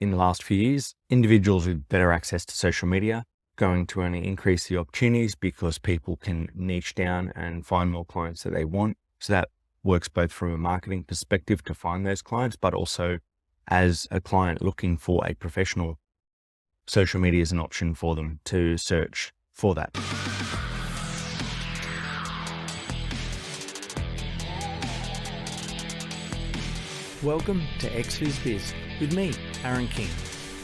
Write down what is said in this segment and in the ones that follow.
in the last few years, individuals with better access to social media going to only increase the opportunities because people can niche down and find more clients that they want. So that works both from a marketing perspective to find those clients, but also as a client looking for a professional, social media is an option for them to search for that. Welcome to Phys with me, Aaron King,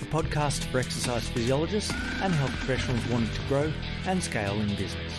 a podcast for exercise physiologists and health professionals wanting to grow and scale in business.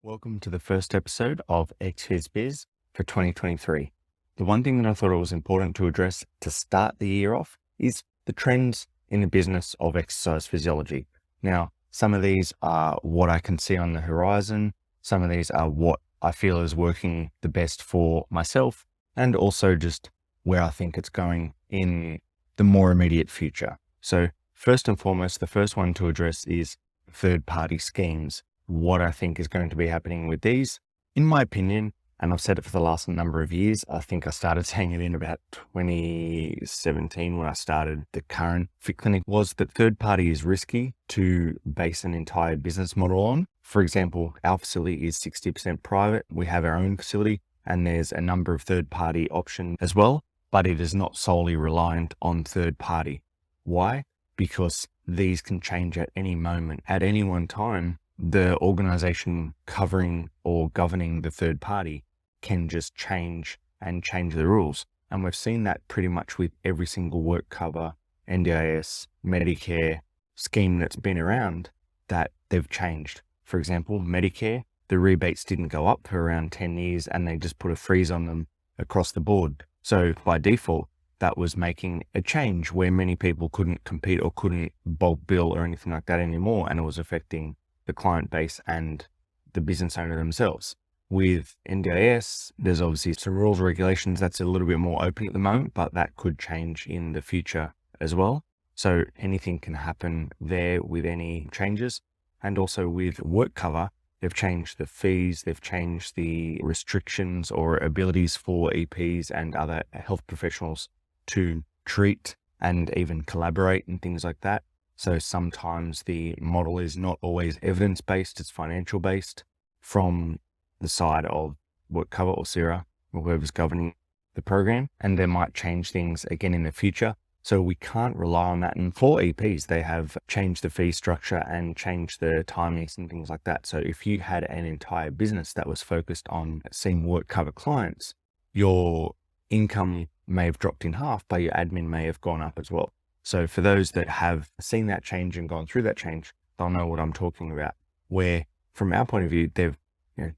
Welcome to the first episode of Phys for 2023. The one thing that I thought it was important to address to start the year off is the trends in the business of exercise physiology. Now, some of these are what I can see on the horizon. Some of these are what I feel is working the best for myself, and also just where I think it's going in the more immediate future. So first and foremost, the first one to address is third-party schemes. What I think is going to be happening with these, in my opinion, and I've said it for the last number of years. I think I started saying it in about 2017 when I started the current Fit Clinic, was that third party is risky to base an entire business model on. For example, our facility is 60% private. We have our own facility and there's a number of third party options as well, but it is not solely reliant on third party. Why? Because these can change at any moment. At any one time, the organization covering or governing the third party can just change the rules. And we've seen that pretty much with every single work cover, NDIS, Medicare scheme that's been around, that they've changed. For example, Medicare, the rebates didn't go up for around 10 years and they just put a freeze on them across the board. So by default, that was making a change where many people couldn't compete or couldn't bulk bill or anything like that anymore. And it was affecting the client base and the business owner themselves. With NDIS, there's obviously some rules, regulations that's a little bit more open at the moment, but that could change in the future as well. So anything can happen there with any changes. And also with work cover, they've changed the fees, they've changed the restrictions or abilities for EPs and other health professionals to treat and even collaborate and things like that. So sometimes the model is not always evidence-based, it's financial-based from the side of work cover or CIRA or whoever's governing the program, and they might change things again in the future. So we can't rely on that. And for EPs, they have changed the fee structure and changed the timings and things like that. So if you had an entire business that was focused on seeing work cover clients, your income may have dropped in half, but your admin may have gone up as well. So for those that have seen that change and gone through that change, they'll know what I'm talking about, where from our point of view, they've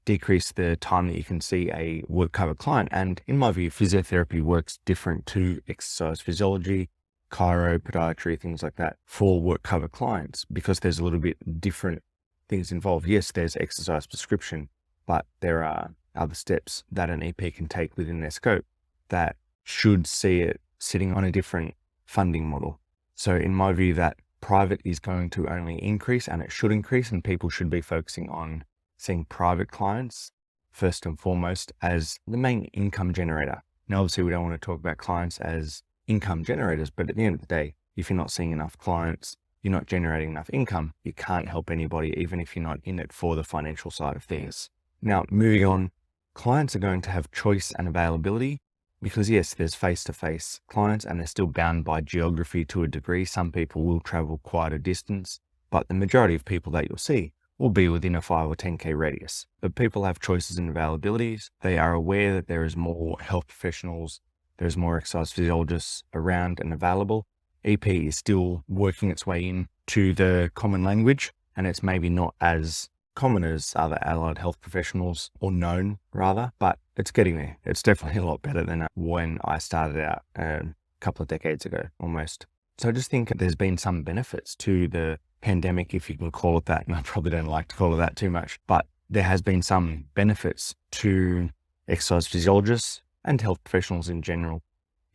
decreased the time that you can see a work cover client. And in my view, physiotherapy works different to exercise physiology, chiro, podiatry, things like that for work cover clients, because there's a little bit different things involved. Yes, there's exercise prescription, but there are other steps that an EP can take within their scope that should see it sitting on a different funding model. So in my view, that private is going to only increase, and it should increase, and people should be focusing on seeing private clients first and foremost as the main income generator. Now, obviously we don't want to talk about clients as income generators, but at the end of the day, if you're not seeing enough clients, you're not generating enough income, you can't help anybody, even if you're not in it for the financial side of things. Now, moving on, clients are going to have choice and availability. Because yes, there's face-to-face clients and they're still bound by geography to a degree. Some people will travel quite a distance, but the majority of people that you'll see will be within a 5 or 10K radius. But people have choices and availabilities. They are aware that there is more health professionals, there's more exercise physiologists around and available. EP is still working its way into the common language, and it's maybe not as common as other allied health professionals, or known rather, but it's getting there. It's definitely a lot better than when I started out a couple of decades ago almost. So I just think there's been some benefits to the pandemic, if you can call it that, and I probably don't like to call it that too much, but there has been some benefits to exercise physiologists and health professionals in general.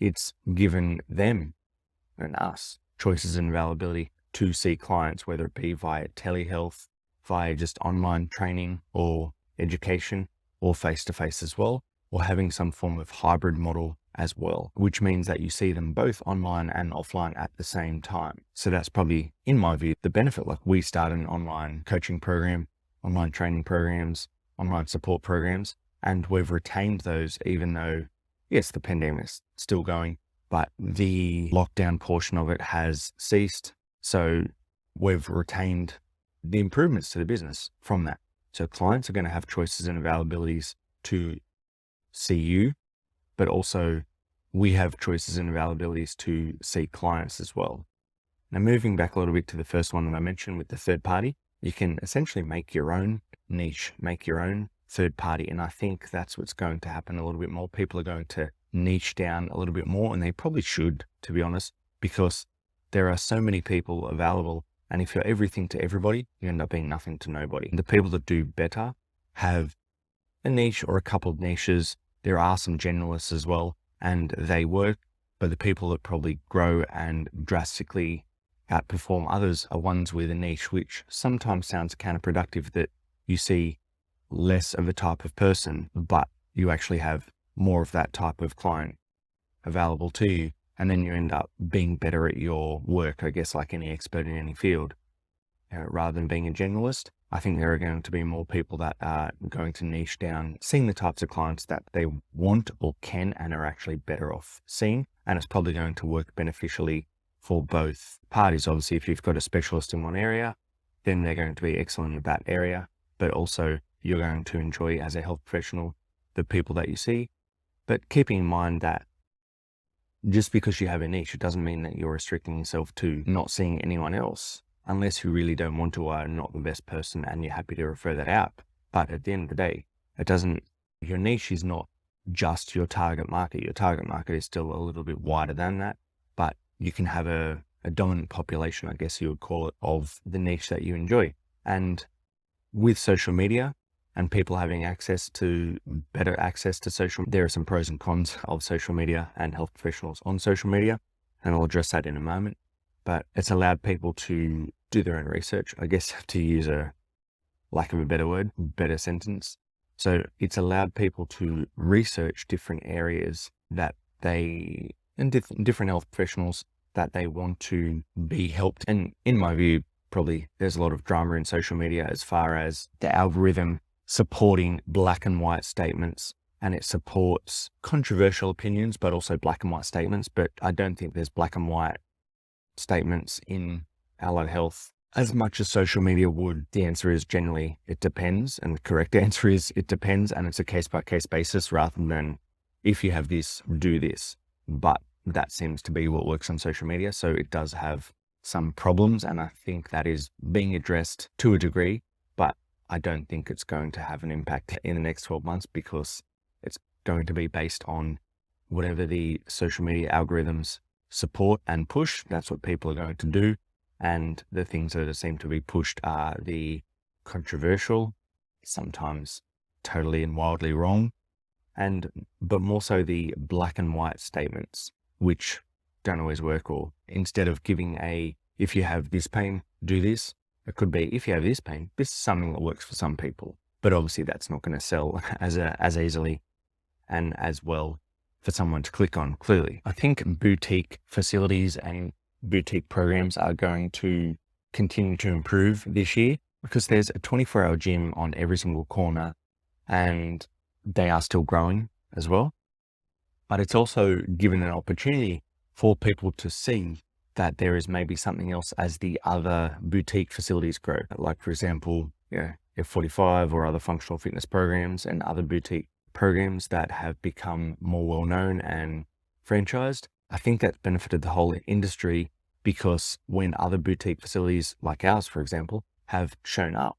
It's given them and us choices and availability to see clients, whether it be via telehealth, via just online training or education, or face-to-face as well. or having some form of hybrid model as well, which means that you see them both online and offline at the same time. So that's probably, in my view, the benefit. Like, we started an online coaching program, online training programs, online support programs, and we've retained those even though, yes, the pandemic's still going, but the lockdown portion of it has ceased. So we've retained the improvements to the business from that. So clients are going to have choices and availabilities to see you, but also we have choices and availabilities to see clients as well. Now, moving back a little bit to the first one that I mentioned with the third party, you can essentially make your own niche, make your own third party. And I think that's what's going to happen a little bit more. People are going to niche down a little bit more, and they probably should, to be honest, because there are so many people available. And if you're everything to everybody, you end up being nothing to nobody. The people that do better have a niche or a couple of niches. There are some generalists as well, and they work, but the people that probably grow and drastically outperform others are ones with a niche, which sometimes sounds counterproductive, that you see less of a type of person, but you actually have more of that type of client available to you. And then you end up being better at your work, I guess, like any expert in any field. Rather than being a generalist, I think there are going to be more people that are going to niche down, seeing the types of clients that they want or can and are actually better off seeing. And it's probably going to work beneficially for both parties. Obviously, if you've got a specialist in one area, then they're going to be excellent at that area, but also you're going to enjoy, as a health professional, the people that you see. But keeping in mind that just because you have a niche, it doesn't mean that you're restricting yourself to not seeing anyone else, unless you really don't want to, or are not the best person and you're happy to refer that out. But at the end of the day, your niche is not just your target market. Your target market is still a little bit wider than that, but you can have a dominant population, I guess you would call it, of the niche that you enjoy. And with social media and people having better access to social, there are some pros and cons of social media and health professionals on social media, and I'll address that in a moment. But it's allowed people to do their own research, I guess, to use a lack of a better sentence. So it's allowed people to research different areas that different health professionals that they want to be helped. And in my view, probably there's a lot of drama in social media as far as the algorithm supporting black and white statements, and it supports controversial opinions, but also black and white statements. But I don't think there's black and white statements in allied health as much as social media would. The answer is generally it depends, and the correct answer is it depends, and it's a case-by-case basis rather than if you have this, do this. But that seems to be what works on social media. So it does have some problems, and I think that is being addressed to a degree, but I don't think it's going to have an impact in the next 12 months because it's going to be based on whatever the social media algorithms support and push. That's what people are going to do. And the things that seem to be pushed are the controversial, sometimes totally and wildly wrong, but more so the black and white statements, which don't always work. Or instead of giving if you have this pain, do this, it could be, if you have this pain, this is something that works for some people. But obviously that's not going to sell as easily and as well for someone to click on, clearly. I think boutique facilities and boutique programs are going to continue to improve this year because there's a 24-hour gym on every single corner, and they are still growing as well. But it's also given an opportunity for people to see that there is maybe something else as the other boutique facilities grow. Like, for example, F45 or other functional fitness programs and other boutique programs that have become more well-known and franchised. I think that's benefited the whole industry because when other boutique facilities like ours, for example, have shown up,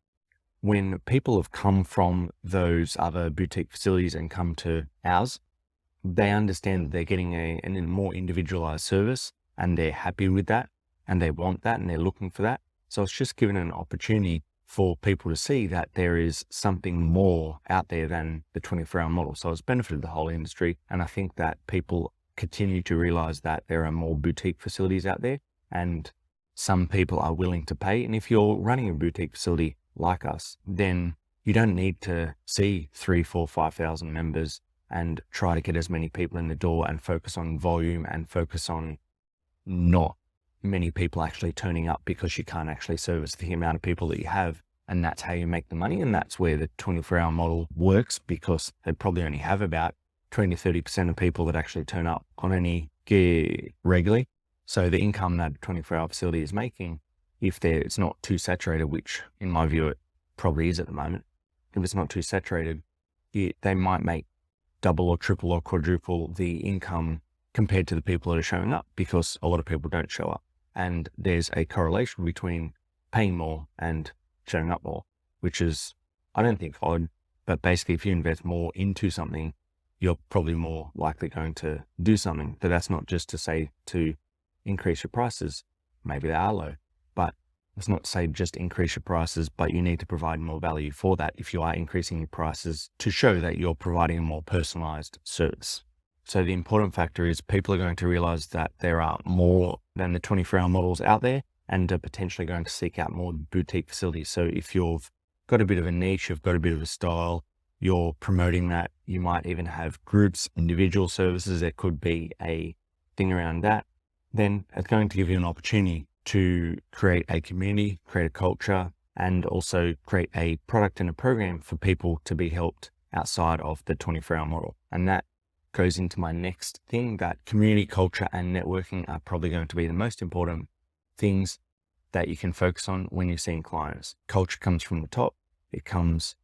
when people have come from those other boutique facilities and come to ours, they understand that they're getting a more individualized service, and they're happy with that, and they want that, and they're looking for that. So it's just given an opportunity for people to see that there is something more out there than the 24-hour model. So it's benefited the whole industry. And I think that people continue to realize that there are more boutique facilities out there, and some people are willing to pay. And if you're running a boutique facility like us, then you don't need to see 3,000, 4,000, 5,000 members and try to get as many people in the door and focus on volume and focus on not many people actually turning up because you can't actually service the amount of people that you have. And that's how you make the money. And that's where the 24-hour model works, because they probably only have about 20 to 30% of people that actually turn up on any gear regularly. So the income that a 24-hour facility is making, if it's not too saturated, which in my view it probably is at the moment, if it's not too saturated, they might make double or triple or quadruple the income compared to the people that are showing up, because a lot of people don't show up. And there's a correlation between paying more and showing up more, which is, I don't think odd, but basically if you invest more into something, you're probably more likely going to do something. But that's not just to say to increase your prices. Maybe they are low, but it's not to say just increase your prices, but you need to provide more value for that if you are increasing your prices to show that you're providing a more personalized service. So the important factor is people are going to realize that there are more than the 24-hour models out there, and are potentially going to seek out more boutique facilities. So if you've got a bit of a niche, you've got a bit of a style, you're promoting that, you might even have groups, individual services, there could be a thing around that, then it's going to give you an opportunity to create a community, create a culture, and also create a product and a program for people to be helped outside of the 24-hour model. And that goes into my next thing, that community, culture, and networking are probably going to be the most important things that you can focus on when you're seeing clients. Culture comes from the top, it comes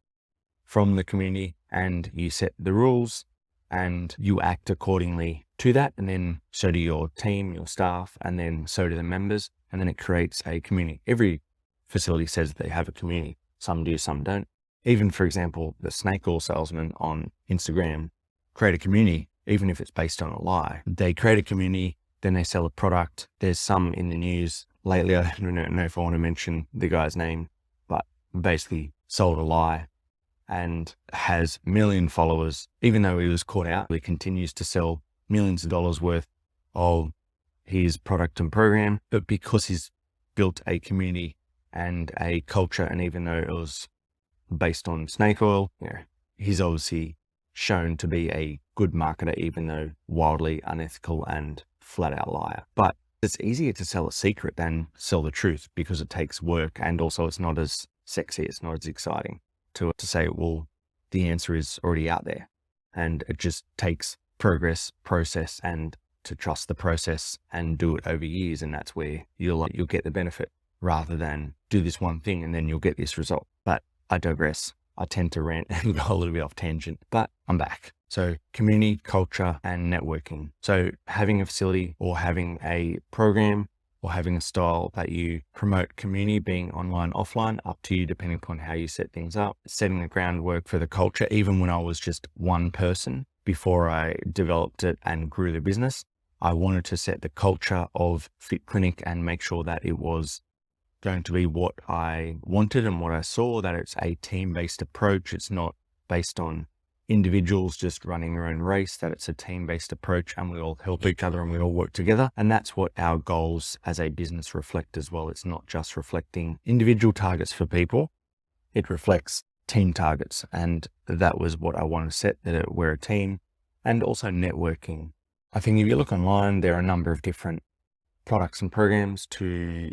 from the community, and you set the rules and you act accordingly to that. And then so do your team, your staff, and then so do the members. And then it creates a community. Every facility says they have a community. Some do, some don't. Even, for example, the snake oil salesman on Instagram create a community, even if it's based on a lie. They create a community, then they sell a product. There's some in the news lately, I don't know if I want to mention the guy's name, but basically sold a lie and has 1 million followers. Even though he was caught out, he continues to sell millions of dollars worth of his product and program. But because he's built a community and a culture, and even though it was based on snake oil, he's obviously shown to be a good marketer, even though wildly unethical and flat out liar. But it's easier to sell a secret than sell the truth, because it takes work, and also it's not as sexy, it's not as exciting to say, well, the answer is already out there. And it just takes progress, process, and to trust the process and do it over years. And that's where you'll get the benefit, rather than do this one thing and then you'll get this result. But I digress. I tend to rant and go a little bit off tangent, but I'm back. So community, culture, and networking. So having a facility or having a program or having a style that you promote community, being online, offline, up to you, depending upon how you set things up, setting the groundwork for the culture. Even when I was just one person, before I developed it and grew the business, I wanted to set the culture of Fit Clinic and make sure that it was going to be what I wanted and what I saw, that it's a team-based approach. It's not based on individuals just running their own race, that it's a team-based approach and we all help each other and we all work together. And that's what our goals as a business reflect as well. It's not just reflecting individual targets for people, it reflects team targets. And that was what I wanted to set, that we're a team. And also networking. I think if you look online, there are a number of different products and programs to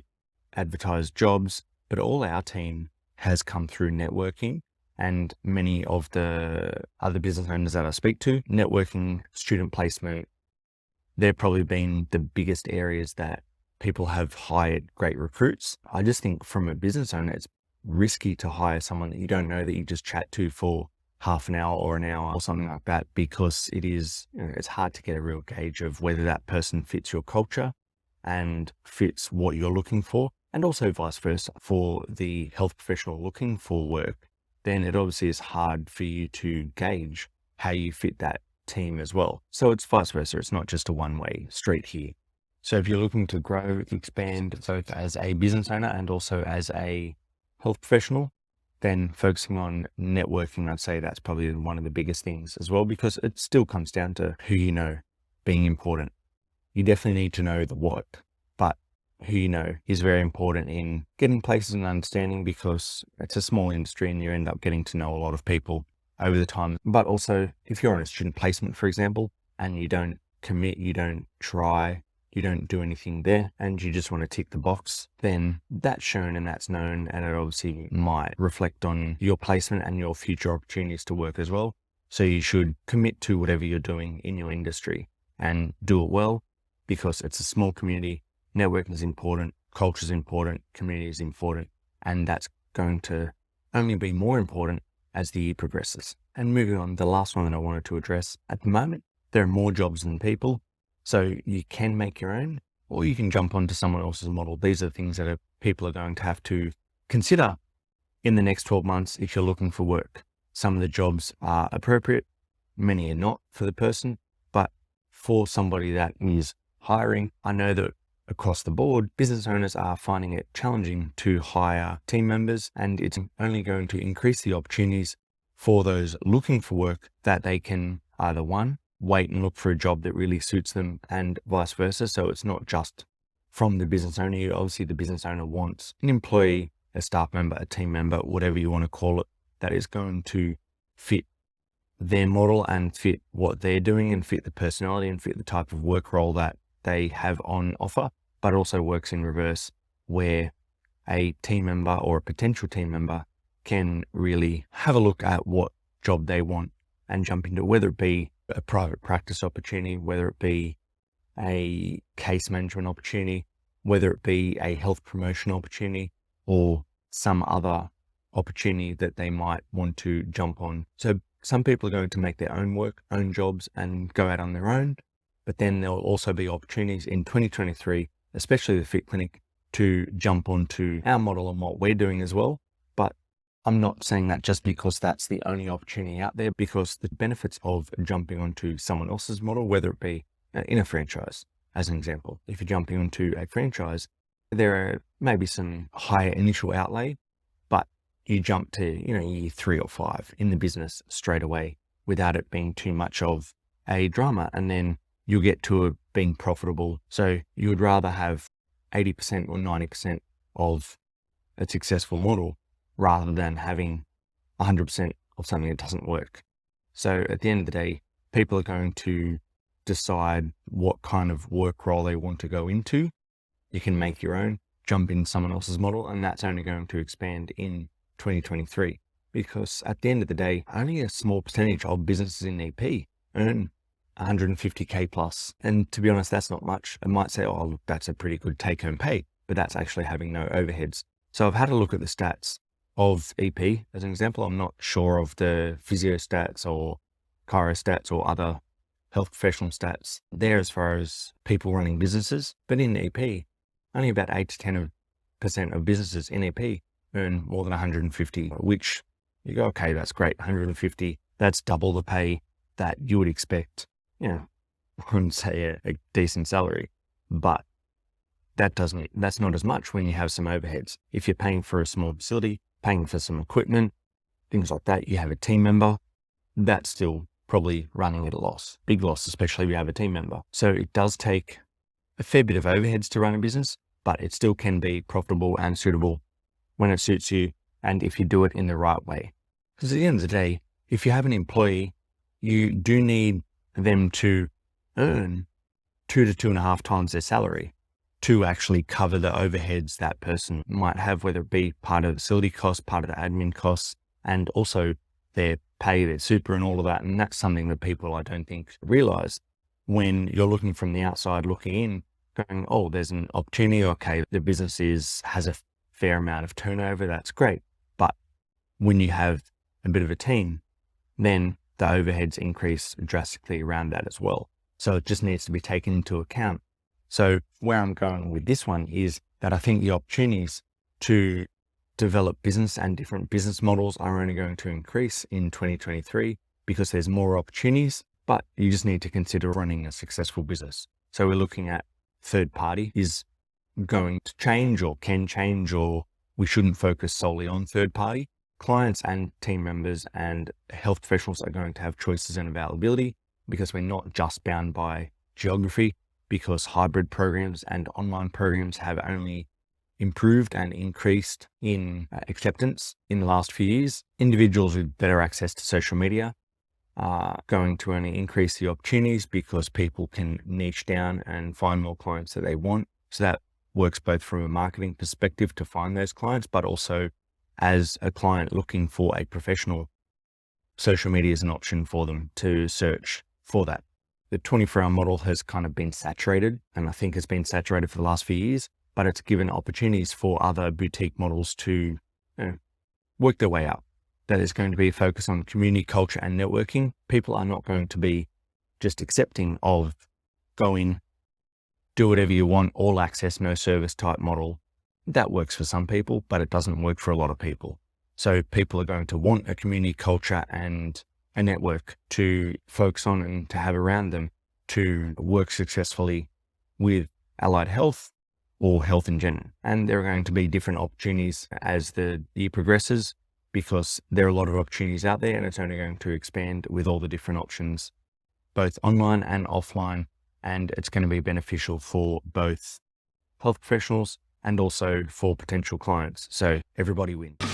advertise jobs, but all our team has come through networking. And many of the other business owners that I speak to, networking, student placement, they've probably been the biggest areas that people have hired great recruits. I just think from a business owner, it's risky to hire someone that you don't know, that you just chat to for half an hour or an hour or something like that, because it is, it's hard to get a real gauge of whether that person fits your culture and fits what you're looking for. And also vice versa, for the health professional looking for work, then it obviously is hard for you to gauge how you fit that team as well. So it's vice versa. It's not just a one-way street here. So if you're looking to grow, expand both as a business owner and also as a health professional, then focusing on networking, I'd say that's probably one of the biggest things as well, because it still comes down to who you know being important. You definitely need to know the what, but who you know is very important in getting places and understanding, because it's a small industry and you end up getting to know a lot of people over the time. But also, if you're on a student placement, for example, and you don't commit, you don't try, you don't do anything there, and you just want to tick the box, then that's shown and that's known, and it obviously might reflect on your placement and your future opportunities to work as well. So you should commit to whatever you're doing in your industry and do it well, because it's a small community. Networking is important, culture is important, community is important, and that's going to only be more important as the year progresses. And moving on, the last one that I wanted to address, at the moment, there are more jobs than people. So you can make your own, or you can jump onto someone else's model. These are the things that people are going to have to consider in the next 12 months if you're looking for work. Some of the jobs are appropriate, many are not for the person, but for somebody that is hiring, I know that across the board, business owners are finding it challenging to hire team members, and it's only going to increase the opportunities for those looking for work that they can either one, wait and look for a job that really suits them, and vice versa. So it's not just from the business owner. Obviously, the business owner wants an employee, a staff member, a team member, whatever you want to call it, that is going to fit their model and fit what they're doing and fit the personality and fit the type of work role that they have on offer. But it also works in reverse, where a team member or a potential team member can really have a look at what job they want and jump into, whether it be a private practice opportunity, whether it be a case management opportunity, whether it be a health promotion opportunity, or some other opportunity that they might want to jump on. So some people are going to make their own work, own jobs, and go out on their own. But then there'll also be opportunities in 2023, especially the Fit Clinic, to jump onto our model and what we're doing as well. But I'm not saying that just because that's the only opportunity out there, because the benefits of jumping onto someone else's model, whether it be in a franchise, as an example, if you're jumping onto a franchise, there are maybe some higher initial outlay, but you jump to, year 3 or 5 in the business straight away without it being too much of a drama. And then you'll get to being profitable. So you would rather have 80% or 90% of a successful model rather than having 100% of something that doesn't work. So at the end of the day, people are going to decide what kind of work role they want to go into. You can make your own, jump in someone else's model, and that's only going to expand in 2023, because at the end of the day, only a small percentage of businesses in EP earn 150K plus. And to be honest, that's not much. I might say, oh, look, that's a pretty good take home pay, but that's actually having no overheads. So I've had a look at the stats of EP as an example. I'm not sure of the physio stats or chiro stats or other health professional stats there as far as people running businesses, but in EP, only about 8 to 10% of businesses in EP earn more than 150, which you go, okay, that's great. 150, that's double the pay that you would expect. I wouldn't say a decent salary, but that's not as much when you have some overheads. If you're paying for a small facility, paying for some equipment, things like that, you have a team member, that's still probably running at a loss, big loss, especially if you have a team member. So it does take a fair bit of overheads to run a business, but it still can be profitable and suitable when it suits you and if you do it in the right way. Because at the end of the day, if you have an employee, you do need them to earn 2 to 2.5 times their salary to actually cover the overheads that person might have, whether it be part of the facility costs, part of the admin costs, and also their pay, their super and all of that. And that's something that people, I don't think, realize when you're looking from the outside, looking in, going, oh, there's an opportunity. Okay, the business has a fair amount of turnover. That's great. But when you have a bit of a team, then the overheads increase drastically around that as well. So it just needs to be taken into account. So where I'm going with this one is that I think the opportunities to develop business and different business models are only going to increase in 2023 because there's more opportunities, but you just need to consider running a successful business. So we're looking at third party is going to change or can change, or we shouldn't focus solely on third party. Clients and team members and health professionals are going to have choices and availability because we're not just bound by geography, because hybrid programs and online programs have only improved and increased in acceptance in the last few years. Individuals with better access to social media are going to only increase the opportunities because people can niche down and find more clients that they want. So that works both from a marketing perspective to find those clients, but also as a client looking for a professional, social media is an option for them to search for that. The 24-hour model has kind of been saturated, and I think has been saturated for the last few years, but it's given opportunities for other boutique models to work their way up. That is going to be a focus on community, culture, and networking. People are not going to be just accepting of go in, do whatever you want, all access, no service type model. That works for some people, but it doesn't work for a lot of people. So people are going to want a community, culture, and a network to focus on and to have around them to work successfully with allied health or health in general. And there are going to be different opportunities as the year progresses, because there are a lot of opportunities out there, and it's only going to expand with all the different options, both online and offline. And it's going to be beneficial for both health professionals and also for potential clients. So everybody wins.